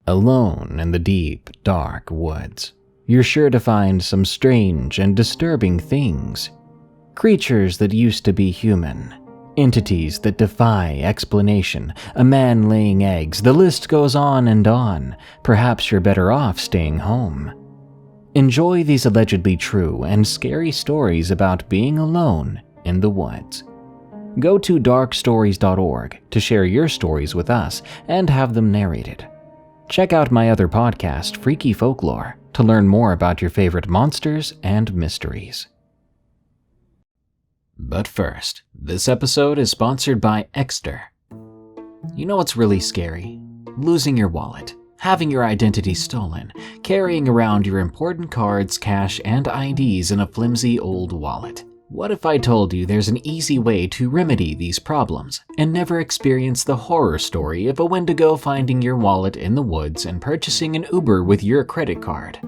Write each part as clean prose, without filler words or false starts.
Alone in the deep, dark woods, you're sure to find some strange and disturbing things. Creatures that used to be human, entities that defy explanation, a man laying eggs, the list goes on and on. Perhaps you're better off staying home. Enjoy these allegedly true and scary stories about being alone in the woods. Go to darkstories.org to share your stories with us and have them narrated. Check out my other podcast, Freaky Folklore, to learn more about your favorite monsters and mysteries. But first, this episode is sponsored by Exter. You know what's really scary? Losing your wallet, having your identity stolen, carrying around your important cards, cash, and IDs in a flimsy old wallet. What if I told you there's an easy way to remedy these problems and never experience the horror story of a Wendigo finding your wallet in the woods and purchasing an Uber with your credit card?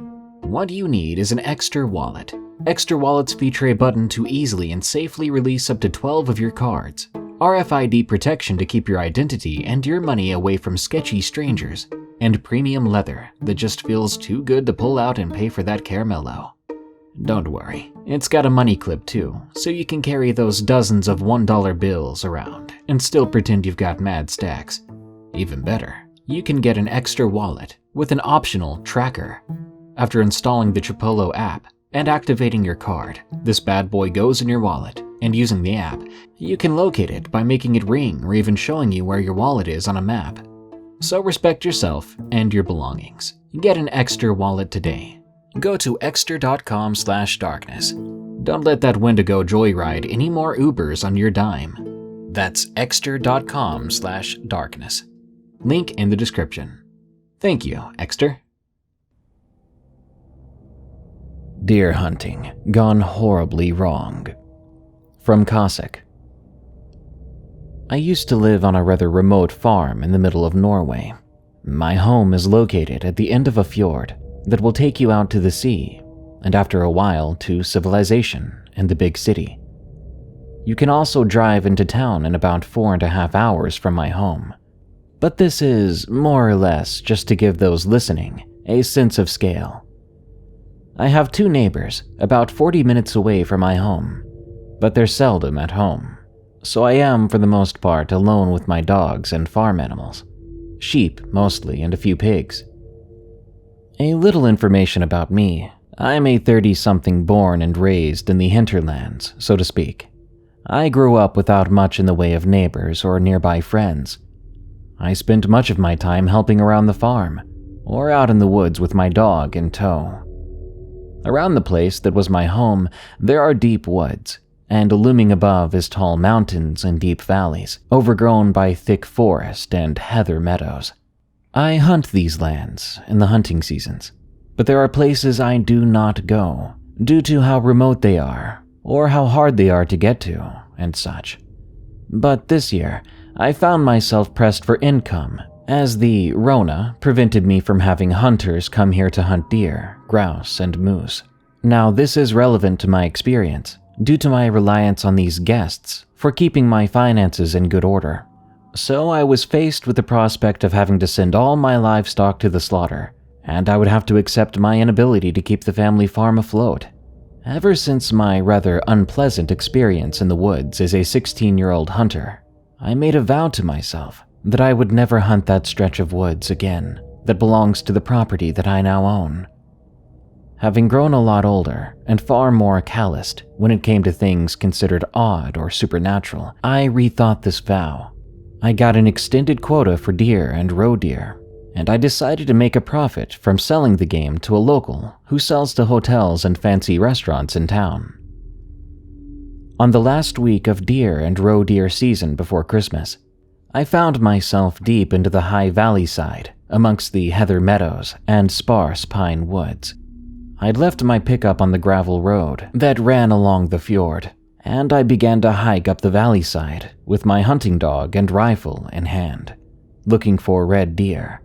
What you need is an Exter wallet. Exter wallets feature a button to easily and safely release up to 12 of your cards, RFID protection to keep your identity and your money away from sketchy strangers, and premium leather that just feels too good to pull out and pay for that caramello. Don't worry, it's got a money clip too, so you can carry those dozens of $1 bills around and still pretend you've got mad stacks. Even better, you can get an Exter wallet with an optional tracker. After installing the Tripolo app and activating your card, this bad boy goes in your wallet, and using the app, you can locate it by making it ring or even showing you where your wallet is on a map. So respect yourself and your belongings. Get an Exter wallet today. Go to exter.com/darkness. Don't let that Wendigo joyride any more Ubers on your dime. That's exter.com/darkness. Link in the description. Thank you, Exter. Deer hunting gone horribly wrong. From Cossack. I used to live on a rather remote farm in the middle of Norway. My home is located at the end of a fjord that will take you out to the sea, and after a while to civilization and the big city. You can also drive into town in about 4.5 hours from my home. But this is more or less just to give those listening a sense of scale. I have 2 neighbors about 40 minutes away from my home, but they're seldom at home, so I am for the most part alone with my dogs and farm animals. Sheep mostly, and a few pigs. A little information about me. I'm a 30-something born and raised in the hinterlands, so to speak. I grew up without much in the way of neighbors or nearby friends. I spent much of my time helping around the farm, or out in the woods with my dog in tow. Around the place that was my home, there are deep woods, and looming above is tall mountains and deep valleys, overgrown by thick forest and heather meadows. I hunt these lands in the hunting seasons, but there are places I do not go, due to how remote they are, or how hard they are to get to, and such. But this year, I found myself pressed for income, as the Rona prevented me from having hunters come here to hunt deer, grouse, and moose. Now this is relevant to my experience, due to my reliance on these guests for keeping my finances in good order. So I was faced with the prospect of having to send all my livestock to the slaughter, and I would have to accept my inability to keep the family farm afloat. Ever since my rather unpleasant experience in the woods as a 16-year-old hunter, I made a vow to myself that I would never hunt that stretch of woods again that belongs to the property that I now own. Having grown a lot older and far more calloused when it came to things considered odd or supernatural, I rethought this vow. I got an extended quota for deer and roe deer, and I decided to make a profit from selling the game to a local who sells to hotels and fancy restaurants in town. On the last week of deer and roe deer season before Christmas, I found myself deep into the high valley side amongst the heather meadows and sparse pine woods. I'd left my pickup on the gravel road that ran along the fjord, and I began to hike up the valley side with my hunting dog and rifle in hand, looking for red deer.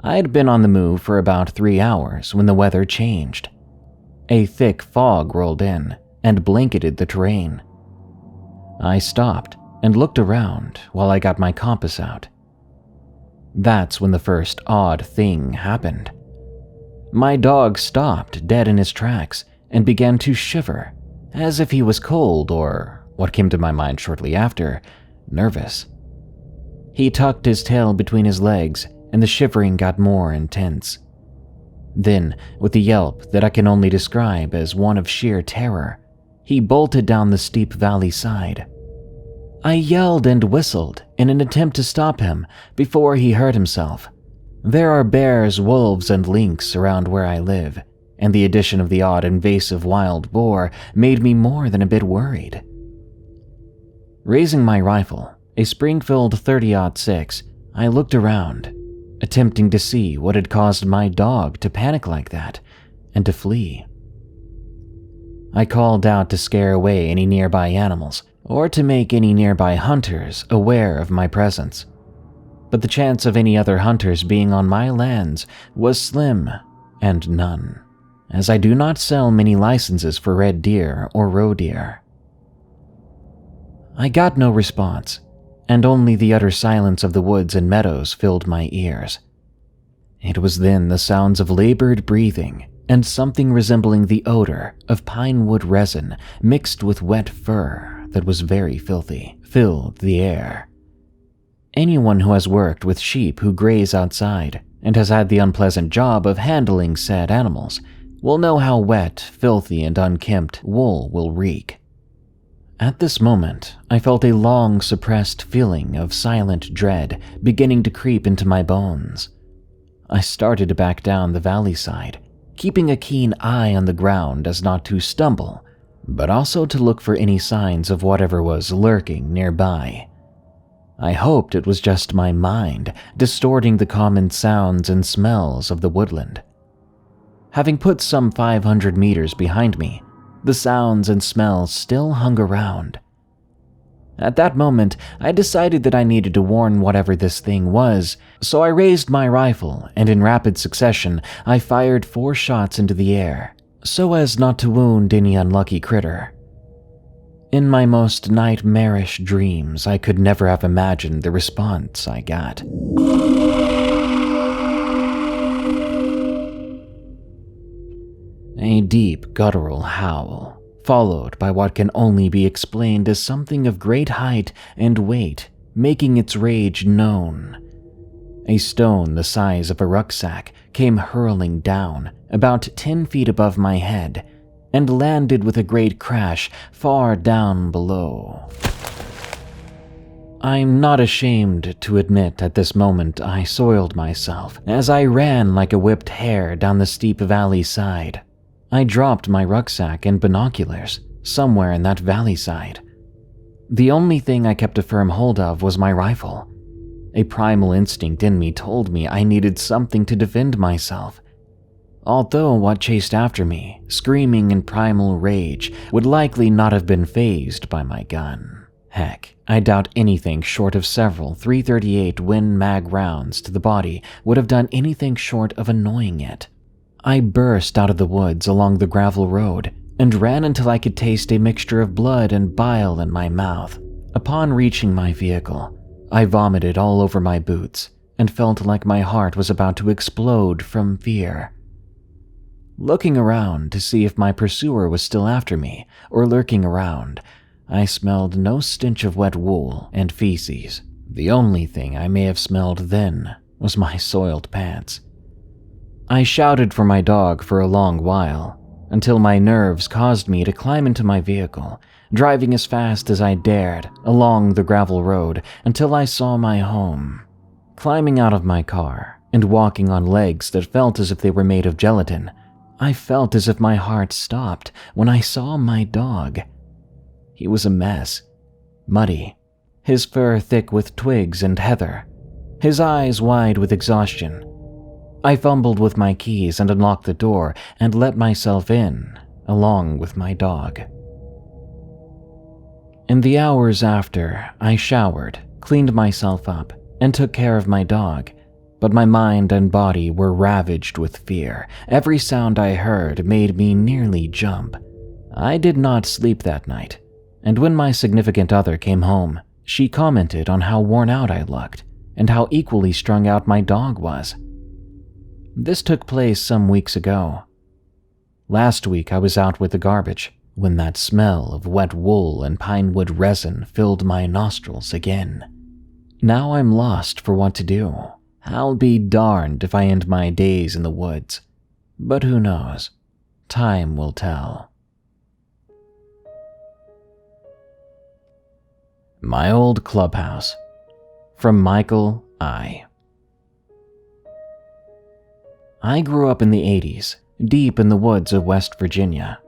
I'd been on the move for about 3 hours when the weather changed. A thick fog rolled in and blanketed the terrain. I stopped and looked around while I got my compass out. That's when the first odd thing happened. My dog stopped dead in his tracks and began to shiver, as if he was cold or, what came to my mind shortly after, nervous. He tucked his tail between his legs and the shivering got more intense. Then, with a yelp that I can only describe as one of sheer terror, he bolted down the steep valley side. I yelled and whistled in an attempt to stop him before he hurt himself. There are bears, wolves, and lynx around where I live, and the addition of the odd invasive wild boar made me more than a bit worried. Raising my rifle, a Springfield 30-06, I looked around, attempting to see what had caused my dog to panic like that and to flee. I called out to scare away any nearby animals or to make any nearby hunters aware of my presence. But the chance of any other hunters being on my lands was slim and none, as I do not sell many licenses for red deer or roe deer. I got no response, and only the utter silence of the woods and meadows filled my ears. It was then the sounds of labored breathing and something resembling the odor of pine wood resin mixed with wet fur that was very filthy filled the air. Anyone who has worked with sheep who graze outside and has had the unpleasant job of handling said animals will know how wet, filthy, and unkempt wool will reek. At this moment, I felt a long suppressed feeling of silent dread beginning to creep into my bones. I started to back down the valley side, keeping a keen eye on the ground as not to stumble, but also to look for any signs of whatever was lurking nearby. I hoped it was just my mind distorting the common sounds and smells of the woodland. Having put some 500 meters behind me, the sounds and smells still hung around. At that moment, I decided that I needed to warn whatever this thing was, so I raised my rifle and in rapid succession I fired 4 shots into the air, so as not to wound any unlucky critter. In my most nightmarish dreams, I could never have imagined the response I got. A deep guttural howl, followed by what can only be explained as something of great height and weight making its rage known. A stone the size of a rucksack came hurling down about 10 feet above my head and landed with a great crash far down below. I'm not ashamed to admit at this moment I soiled myself as I ran like a whipped hare down the steep valley side. I dropped my rucksack and binoculars somewhere in that valley side. The only thing I kept a firm hold of was my rifle. A primal instinct in me told me I needed something to defend myself. Although what chased after me, screaming in primal rage, would likely not have been fazed by my gun. Heck, I doubt anything short of several .338 Win Mag rounds to the body would have done anything short of annoying it. I burst out of the woods along the gravel road and ran until I could taste a mixture of blood and bile in my mouth. Upon reaching my vehicle, I vomited all over my boots and felt like my heart was about to explode from fear. Looking around to see if my pursuer was still after me or lurking around, I smelled no stench of wet wool and feces. The only thing I may have smelled then was my soiled pants. I shouted for my dog for a long while, until my nerves caused me to climb into my vehicle, driving as fast as I dared along the gravel road until I saw my home. Climbing out of my car and walking on legs that felt as if they were made of gelatin, I felt as if my heart stopped when I saw my dog. He was a mess, muddy, his fur thick with twigs and heather, his eyes wide with exhaustion. I fumbled with my keys and unlocked the door and let myself in, along with my dog. In the hours after, I showered, cleaned myself up, and took care of my dog, but my mind and body were ravaged with fear. Every sound I heard made me nearly jump. I did not sleep that night, and when my significant other came home, she commented on how worn out I looked, and how equally strung out my dog was. This took place some weeks ago. Last week I was out with the garbage when that smell of wet wool and pine wood resin filled my nostrils again. Now I'm lost for what to do. I'll be darned if I end my days in the woods. But who knows? Time will tell. My Old Clubhouse. From Michael I. I grew up in the 80s, deep in the woods of West Virginia.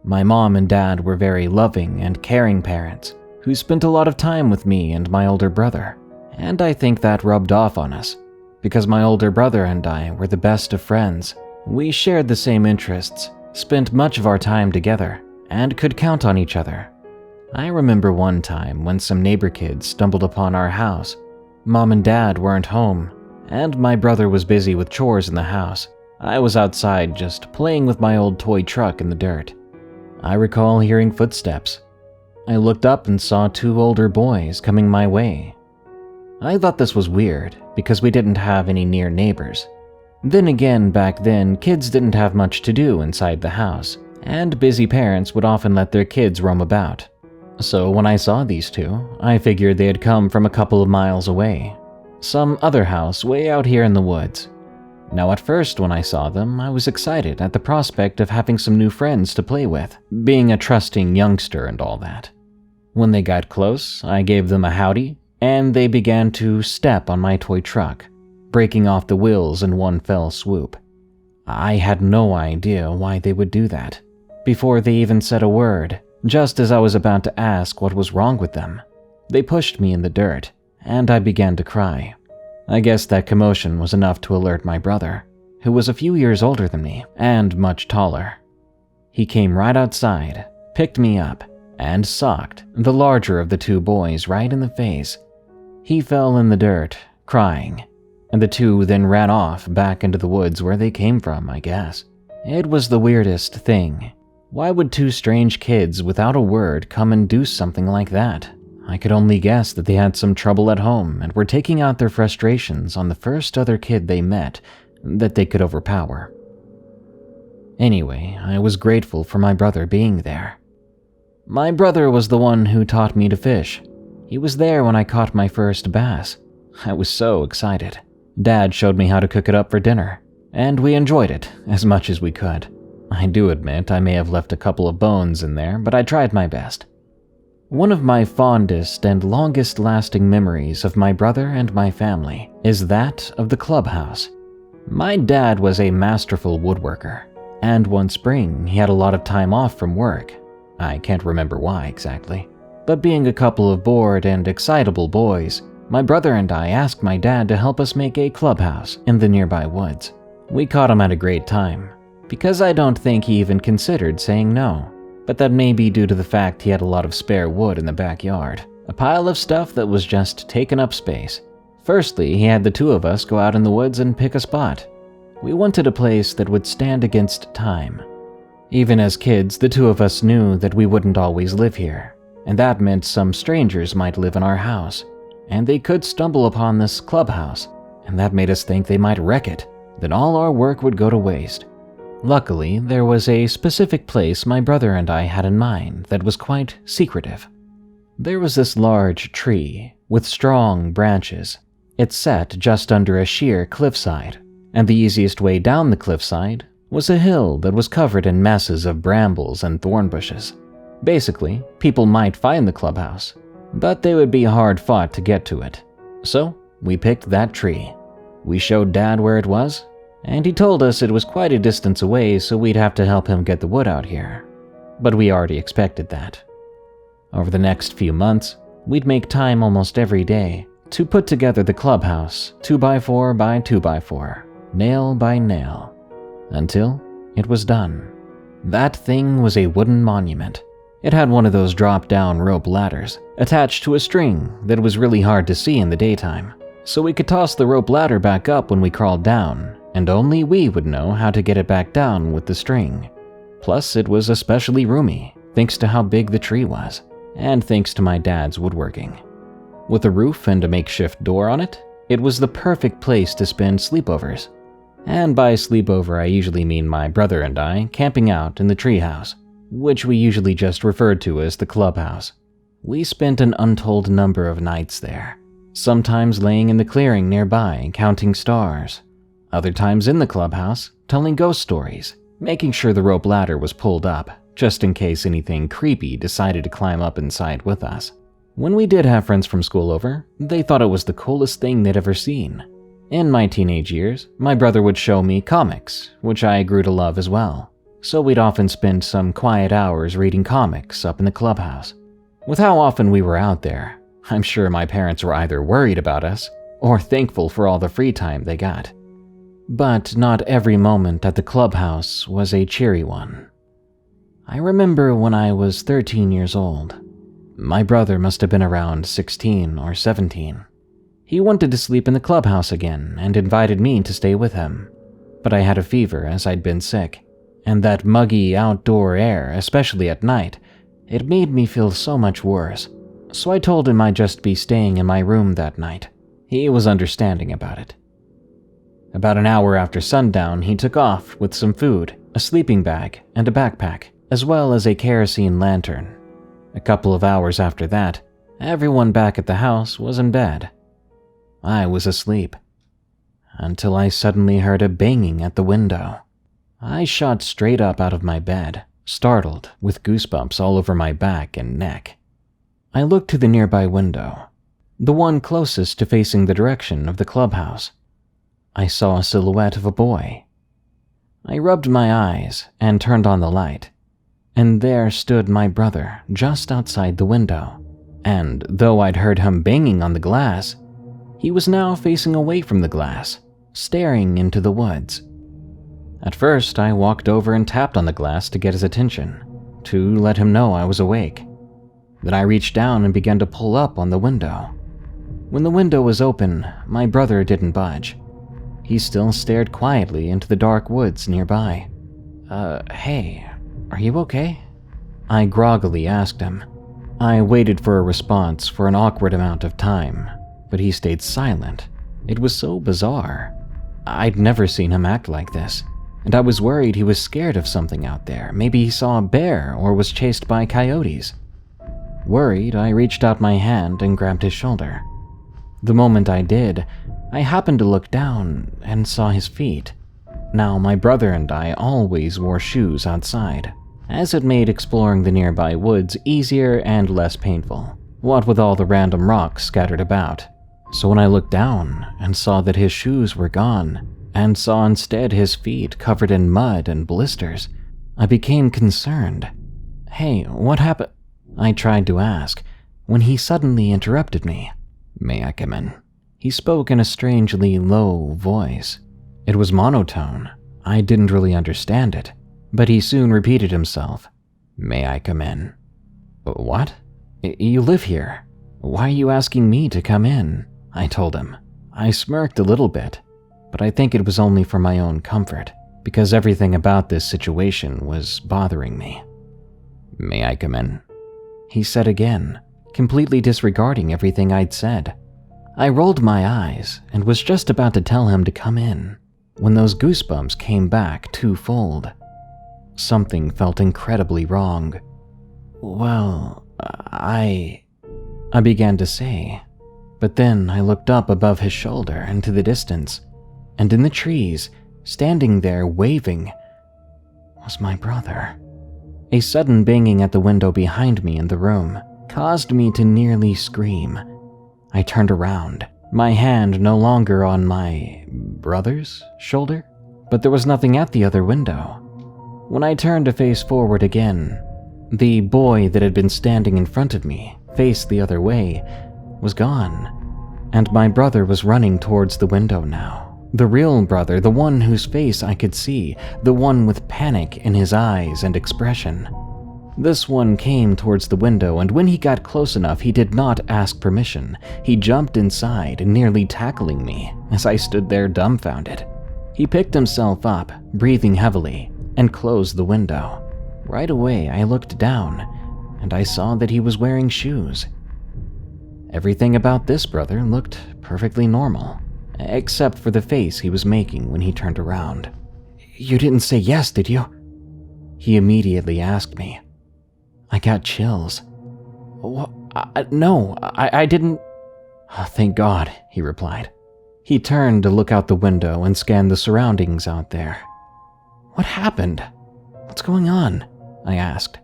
My mom and dad were very loving and caring parents who spent a lot of time with me and my older brother, and I think that rubbed off on us, because my older brother and I were the best of friends. We shared the same interests, spent much of our time together, and could count on each other. I remember one time when some neighbor kids stumbled upon our house. Mom and Dad weren't home, and my brother was busy with chores in the house. I was outside just playing with my old toy truck in the dirt. I recall hearing footsteps. I looked up and saw two older boys coming my way. I thought this was weird because we didn't have any near neighbors. Then again, back then, kids didn't have much to do inside the house, and busy parents would often let their kids roam about. So when I saw these two, I figured they had come from a couple of miles away. Some other house way out here in the woods. Now at first when I saw them, I was excited at the prospect of having some new friends to play with, being a trusting youngster and all that. When they got close, I gave them a howdy, and they began to step on my toy truck, breaking off the wheels in one fell swoop. I had no idea why they would do that. Before they even said a word, just as I was about to ask what was wrong with them, they pushed me in the dirt, and I began to cry. I guess that commotion was enough to alert my brother, who was a few years older than me and much taller. He came right outside, picked me up, and socked the larger of the two boys right in the face. He fell in the dirt, crying, and the two then ran off back into the woods where they came from, I guess. It was the weirdest thing. Why would two strange kids without a word come and do something like that? I could only guess that they had some trouble at home and were taking out their frustrations on the first other kid they met that they could overpower. Anyway, I was grateful for my brother being there. My brother was the one who taught me to fish. He was there when I caught my first bass. I was so excited. Dad showed me how to cook it up for dinner, and we enjoyed it as much as we could. I do admit I may have left a couple of bones in there, but I tried my best. One of my fondest and longest-lasting memories of my brother and my family is that of the clubhouse. My dad was a masterful woodworker, and one spring he had a lot of time off from work. I can't remember why exactly, but being a couple of bored and excitable boys, my brother and I asked my dad to help us make a clubhouse in the nearby woods. We caught him at a great time, because I don't think he even considered saying no, but that may be due to the fact he had a lot of spare wood in the backyard, a pile of stuff that was just taking up space. Firstly, he had the two of us go out in the woods and pick a spot. We wanted a place that would stand against time. Even as kids, the two of us knew that we wouldn't always live here, and that meant some strangers might live in our house, and they could stumble upon this clubhouse, and that made us think they might wreck it, then all our work would go to waste. Luckily, there was a specific place my brother and I had in mind that was quite secretive. There was this large tree with strong branches. It sat just under a sheer cliffside, and the easiest way down the cliffside was a hill that was covered in masses of brambles and thorn bushes. Basically, people might find the clubhouse, but they would be hard fought to get to it. So, we picked that tree. We showed Dad where it was, and he told us it was quite a distance away, so we'd have to help him get the wood out here. But we already expected that. Over the next few months, we'd make time almost every day to put together the clubhouse 2x4 by 2x4, nail by nail, until it was done. That thing was a wooden monument. It had one of those drop-down rope ladders attached to a string that was really hard to see in the daytime, so we could toss the rope ladder back up when we crawled down, and only we would know how to get it back down with the string. Plus, it was especially roomy, thanks to how big the tree was, and thanks to my dad's woodworking. With a roof and a makeshift door on it, It was the perfect place to spend sleepovers. And by sleepover, I usually mean my brother and I camping out in the treehouse, which we usually just referred to as the clubhouse. We spent an untold number of nights there, sometimes laying in the clearing nearby counting stars, other times in the clubhouse telling ghost stories, making sure the rope ladder was pulled up just in case anything creepy decided to climb up inside with us. When we did have friends from school over, they thought it was the coolest thing they'd ever seen. In my teenage years, my brother would show me comics, which I grew to love as well, so we'd often spend some quiet hours reading comics up in the clubhouse. With how often we were out there, I'm sure my parents were either worried about us or thankful for all the free time they got. But not every moment at the clubhouse was a cheery one. I remember when I was 13 years old. My brother must have been around 16 or 17. He wanted to sleep in the clubhouse again and invited me to stay with him, but I had a fever as I'd been sick, and that muggy outdoor air, especially at night, it made me feel so much worse. So I told him I'd just be staying in my room that night. He was understanding about it. About an hour after sundown, he took off with some food, a sleeping bag, and a backpack, as well as a kerosene lantern. A couple of hours after that, everyone back at the house was in bed. I was asleep, until I suddenly heard a banging at the window. I shot straight up out of my bed, startled, with goosebumps all over my back and neck. I looked to the nearby window, the one closest to facing the direction of the clubhouse. I saw a silhouette of a boy. I rubbed my eyes and turned on the light, and there stood my brother just outside the window. And though I'd heard him banging on the glass, he was now facing away from the glass, staring into the woods. At first, I walked over and tapped on the glass to get his attention, to let him know I was awake. Then I reached down and began to pull up on the window. When the window was open, my brother didn't budge. He still stared quietly into the dark woods nearby. Hey, are you okay?" I groggily asked him. I waited for a response for an awkward amount of time, but he stayed silent. It was so bizarre. I'd never seen him act like this, and I was worried he was scared of something out there. Maybe he saw a bear or was chased by coyotes. Worried, I reached out my hand and grabbed his shoulder. The moment I did, I happened to look down and saw his feet. Now, my brother and I always wore shoes outside, as it made exploring the nearby woods easier and less painful, what with all the random rocks scattered about. So when I looked down and saw that his shoes were gone, and saw instead his feet covered in mud and blisters, I became concerned. "Hey, what happened?" I tried to ask, when he suddenly interrupted me. "May I come in?" He spoke in a strangely low voice. It was monotone. I didn't really understand it, but he soon repeated himself. "May I come in?" "What? You live here. Why are you asking me to come in?" I told him. I smirked a little bit, but I think it was only for my own comfort, because everything about this situation was bothering me. "May I come in?" he said again, completely disregarding everything I'd said. I rolled my eyes and was just about to tell him to come in, when those goosebumps came back twofold. Something felt incredibly wrong. "Well, I began to say, but then I looked up above his shoulder into the distance, and in the trees, standing there waving, was my brother. A sudden banging at the window behind me in the room caused me to nearly scream. I turned around, my hand no longer on my brother's shoulder, but there was nothing at the other window. When I turned to face forward again, the boy that had been standing in front of me, faced the other way, was gone, and my brother was running towards the window now. The real brother, the one whose face I could see, the one with panic in his eyes and expression. This one came towards the window, and when he got close enough, he did not ask permission. He jumped inside, nearly tackling me as I stood there dumbfounded. He picked himself up, breathing heavily, and closed the window. Right away, I looked down, and I saw that he was wearing shoes. Everything about this brother looked perfectly normal, except for the face he was making when he turned around. "You didn't say yes, did you?" he immediately asked me. I got chills. No, I didn't." "Oh, thank God," he replied. He turned to look out the window and scan the surroundings out there. "What happened? What's going on?" I asked.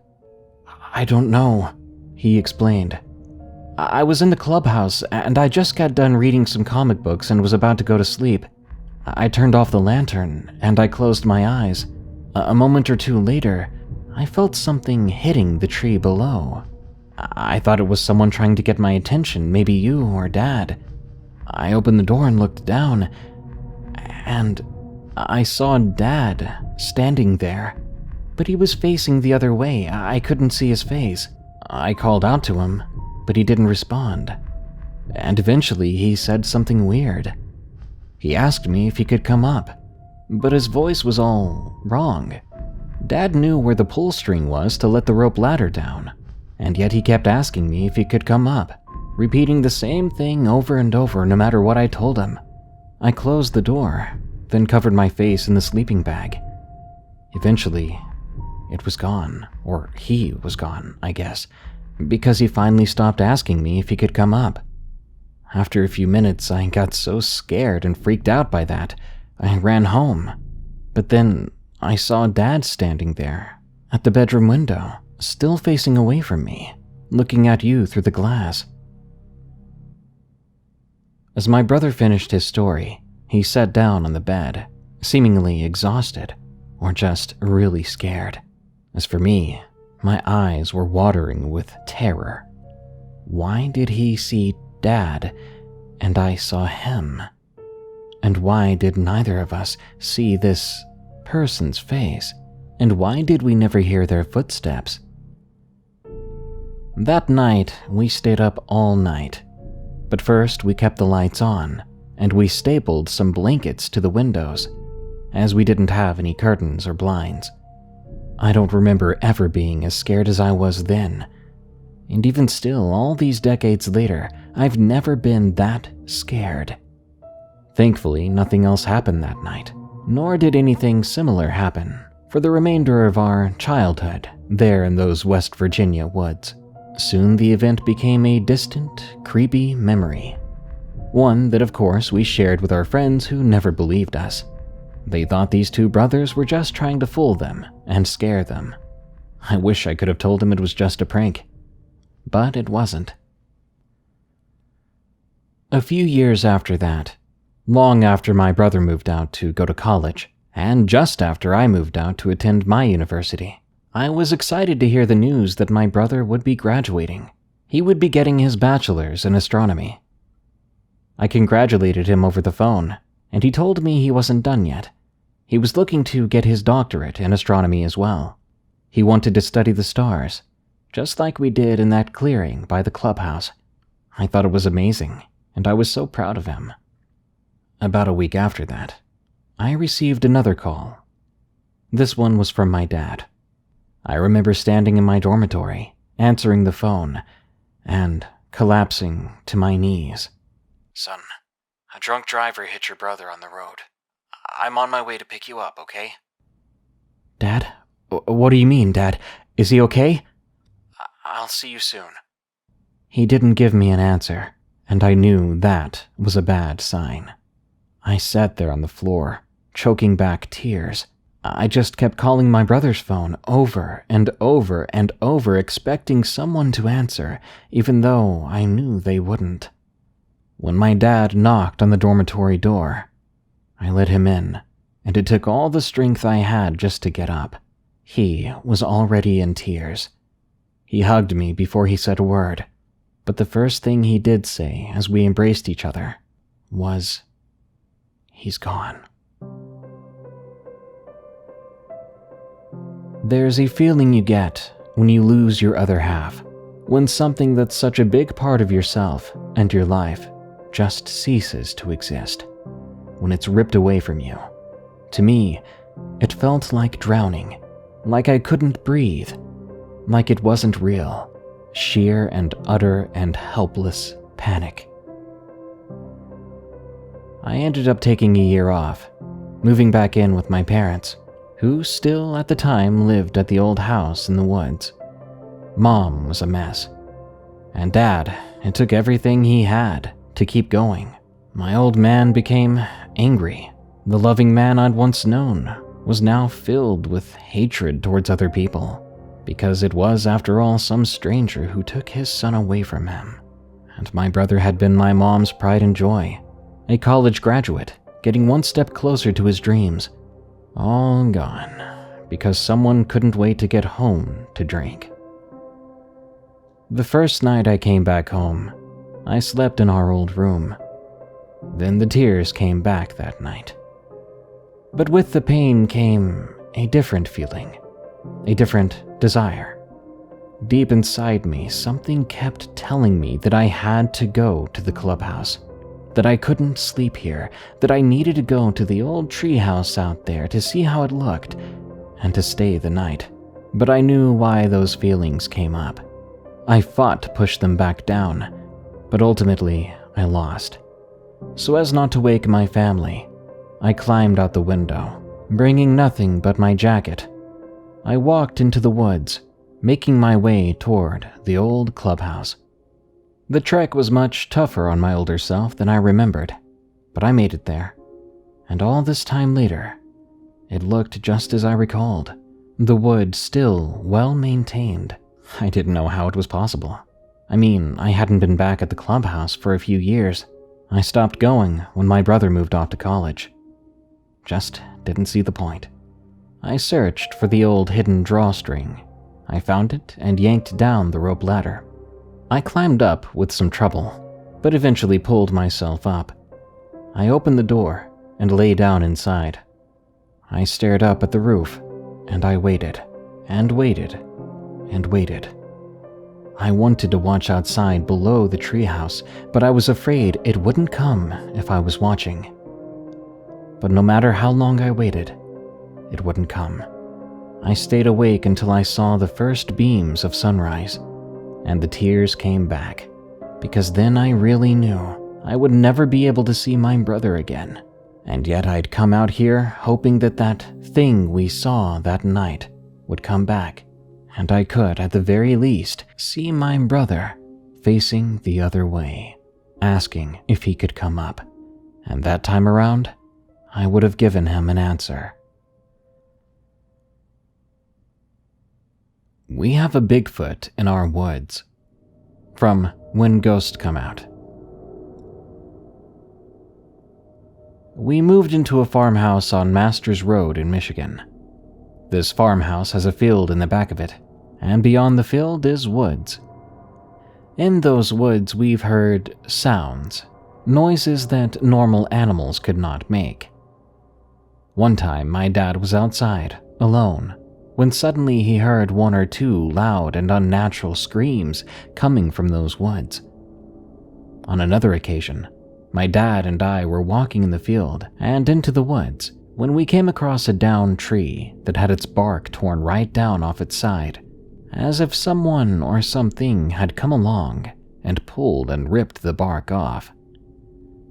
"I don't know," he explained. "I was in the clubhouse and I just got done reading some comic books and was about to go to sleep. I turned off the lantern and I closed my eyes. A moment or two later, I felt something hitting the tree below. I thought it was someone trying to get my attention, maybe you or Dad. I opened the door and looked down, and I saw Dad standing there, but he was facing the other way. I couldn't see his face. I called out to him, but he didn't respond. And eventually he said something weird. He asked me if he could come up, but his voice was all wrong. Dad knew where the pull string was to let the rope ladder down, and yet he kept asking me if he could come up, repeating the same thing over and over no matter what I told him. I closed the door, then covered my face in the sleeping bag. Eventually, it was gone, or he was gone, I guess, because he finally stopped asking me if he could come up. After a few minutes, I got so scared and freaked out by that, I ran home. But then I saw Dad standing there, at the bedroom window, still facing away from me, looking at you through the glass. As my brother finished his story, he sat down on the bed, seemingly exhausted, or just really scared. As for me, my eyes were watering with terror. Why did he see Dad, and I saw him? And why did neither of us see this person's face? And why did we never hear their footsteps? That night, we stayed up all night. But first, we kept the lights on, and we stapled some blankets to the windows, as we didn't have any curtains or blinds. I don't remember ever being as scared as I was then. And even still, all these decades later, I've never been that scared. Thankfully, nothing else happened that night, nor did anything similar happen for the remainder of our childhood there in those West Virginia woods. Soon the event became a distant, creepy memory. One that, of course, we shared with our friends who never believed us. They thought these two brothers were just trying to fool them and scare them. I wish I could have told them it was just a prank. But it wasn't. A few years after that, long after my brother moved out to go to college, and just after I moved out to attend my university, I was excited to hear the news that my brother would be graduating. He would be getting his bachelor's in astronomy. I congratulated him over the phone, and he told me he wasn't done yet. He was looking to get his doctorate in astronomy as well. He wanted to study the stars, just like we did in that clearing by the clubhouse. I thought it was amazing, and I was so proud of him. About a week after that, I received another call. This one was from my dad. I remember standing in my dormitory, answering the phone, and collapsing to my knees. "Son, a drunk driver hit your brother on the road. I'm on my way to pick you up, okay?" "Dad? What do you mean, Dad? Is he okay?" "I'll see you soon." He didn't give me an answer, and I knew that was a bad sign. I sat there on the floor, choking back tears. I just kept calling my brother's phone over and over and over, expecting someone to answer, even though I knew they wouldn't. When my dad knocked on the dormitory door, I let him in, and it took all the strength I had just to get up. He was already in tears. He hugged me before he said a word, but the first thing he did say as we embraced each other was, "He's gone." There's a feeling you get when you lose your other half, when something that's such a big part of yourself and your life just ceases to exist, when it's ripped away from you. To me, it felt like drowning, like I couldn't breathe, like it wasn't real, sheer and utter and helpless panic. I ended up taking a year off, moving back in with my parents, who still at the time lived at the old house in the woods. Mom was a mess, and Dad, it took everything he had to keep going. My old man became angry. The loving man I'd once known was now filled with hatred towards other people, because it was, after all, some stranger who took his son away from him. And my brother had been my mom's pride and joy, a college graduate, getting one step closer to his dreams. All gone, because someone couldn't wait to get home to drink. The first night I came back home, I slept in our old room. Then the tears came back that night. But with the pain came a different feeling, a different desire. Deep inside me, something kept telling me that I had to go to the clubhouse, that I couldn't sleep here, that I needed to go to the old treehouse out there to see how it looked and to stay the night. But I knew why those feelings came up. I fought to push them back down, but ultimately I lost. So as not to wake my family, I climbed out the window, bringing nothing but my jacket. I walked into the woods, making my way toward the old clubhouse. The trek was much tougher on my older self than I remembered, but I made it there. And all this time later, it looked just as I recalled. The woods still well maintained. I didn't know how it was possible. I mean, I hadn't been back at the clubhouse for a few years. I stopped going when my brother moved off to college. Just didn't see the point. I searched for the old hidden drawstring. I found it and yanked down the rope ladder. I climbed up with some trouble, but eventually pulled myself up. I opened the door and lay down inside. I stared up at the roof, and I waited, and waited, and waited. I wanted to watch outside below the treehouse, but I was afraid it wouldn't come if I was watching. But no matter how long I waited, it wouldn't come. I stayed awake until I saw the first beams of sunrise, and the tears came back, because then I really knew I would never be able to see my brother again. And yet I'd come out here hoping that that thing we saw that night would come back, and I could, at the very least, see my brother facing the other way, asking if he could come up. And that time around, I would have given him an answer. We have a Bigfoot in our woods. From When Ghosts Come Out. We moved into a farmhouse on Masters Road in Michigan. This farmhouse has a field in the back of it, and beyond the field is woods. In those woods we've heard sounds, noises that normal animals could not make. One time my dad was outside, alone, when suddenly he heard one or two loud and unnatural screams coming from those woods. On another occasion, my dad and I were walking in the field and into the woods when we came across a downed tree that had its bark torn right down off its side, as if someone or something had come along and pulled and ripped the bark off.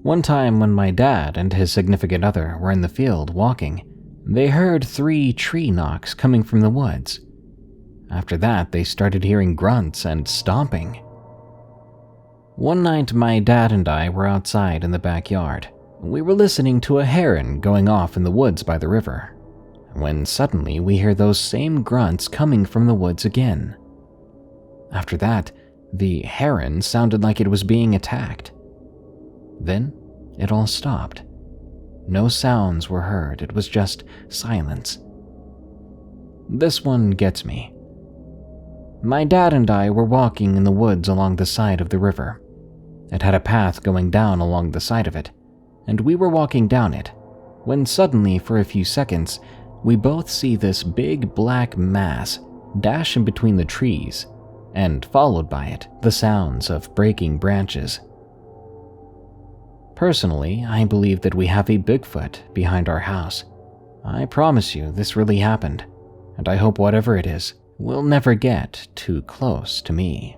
One time when my dad and his significant other were in the field walking, they heard 3 tree knocks coming from the woods. After that, they started hearing grunts and stomping. One night, my dad and I were outside in the backyard. We were listening to a heron going off in the woods by the river, when suddenly we hear those same grunts coming from the woods again. After that, the heron sounded like it was being attacked. Then it all stopped. No sounds were heard, it was just silence. This one gets me. My dad and I were walking in the woods along the side of the river. It had a path going down along the side of it, and we were walking down it, when suddenly, for a few seconds, we both see this big black mass dash in between the trees, and followed by it, the sounds of breaking branches. Personally, I believe that we have a Bigfoot behind our house. I promise you this really happened, and I hope whatever it is will never get too close to me.